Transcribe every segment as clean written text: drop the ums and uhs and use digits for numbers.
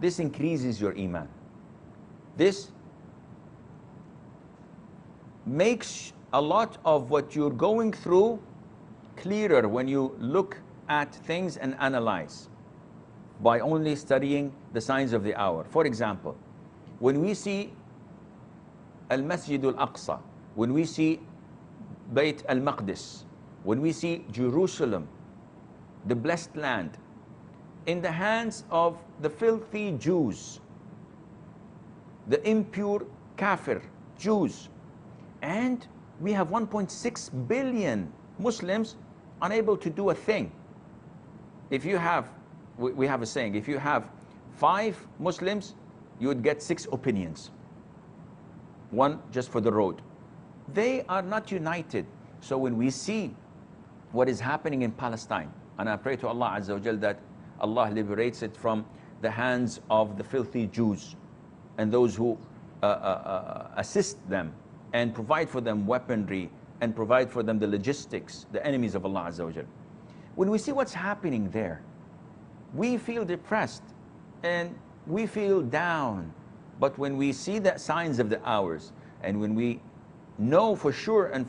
this increases your iman. This makes a lot of what you're going through clearer when you look at things and analyze by only studying the signs of the hour. For example, when we see Al-Masjid Al-Aqsa, when we see Bayt Al-Maqdis, when we see Jerusalem, the blessed land, in the hands of the filthy Jews, the impure kafir Jews, and we have 1.6 billion Muslims unable to do a thing. If you have, we have a saying, if you have 5 Muslims, you would get 6 opinions. One just for the road. They are not united. So when we see what is happening in Palestine, and I pray to Allah Azza wa Jal that Allah liberates it from the hands of the filthy Jews and those who assist them and provide for them weaponry and provide for them the logistics, the enemies of Allah Azza wa Jal. When we see what's happening there, we feel depressed and we feel down. But when we see the signs of the hours, and when we know for sure and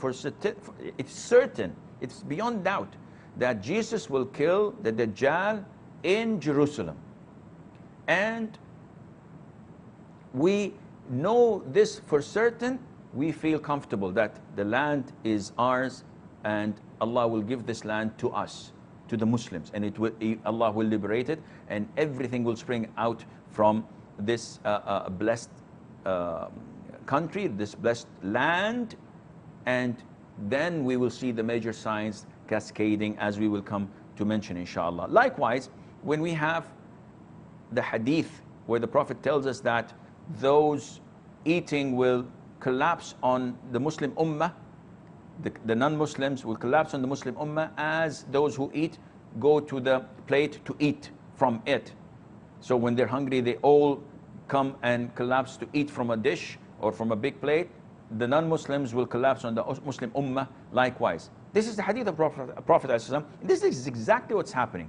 it's certain, it's beyond doubt that Jesus will kill the Dajjal in Jerusalem, and we know this for certain, we feel comfortable that the land is ours and Allah will give this land to us, to the Muslims, and Allah will liberate it, and everything will spring out from this blessed country, this blessed land, and then we will see the major signs cascading, as we will come to mention inshallah. Likewise, when we have the hadith where the Prophet tells us that those eating will collapse on the Muslim ummah, the non-Muslims will collapse on the Muslim ummah as those who eat go to the plate to eat from it. So when they're hungry, they all come and collapse to eat from a dish or from a big plate. The non-Muslims will collapse on the Muslim ummah likewise. This is the hadith of Prophet ﷺ. This is exactly what's happening.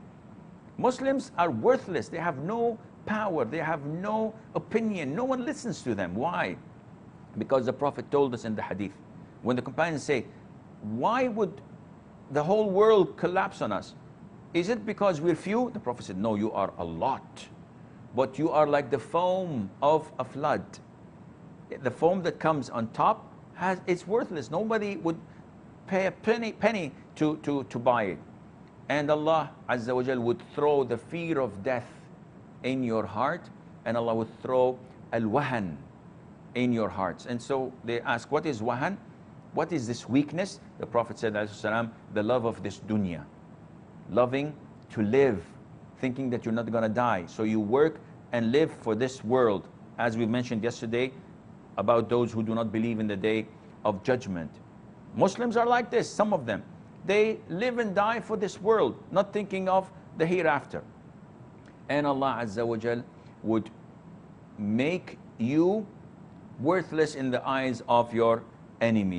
Muslims are worthless. They have no power. They have no opinion. No one listens to them. Why? Because the Prophet told us in the hadith, when the companions say, why would the whole world collapse on us? Is it because we're few? The Prophet said, no, you are a lot. But you are like the foam of a flood. The foam that comes on top, it's worthless. Nobody would pay a penny to buy it. And Allah Azza wa Jal would throw the fear of death in your heart, and Allah would throw al-wahan in your hearts. And so they ask, what is wahan? What is this weakness? The Prophet said, the love of this dunya. Loving to live, thinking that you're not going to die. So you work and live for this world. As we mentioned yesterday about those who do not believe in the day of judgment. Muslims are like this, some of them. They live and die for this world, not thinking of the hereafter. And Allah Azza wa Jal would make you worthless in the eyes of your enemies.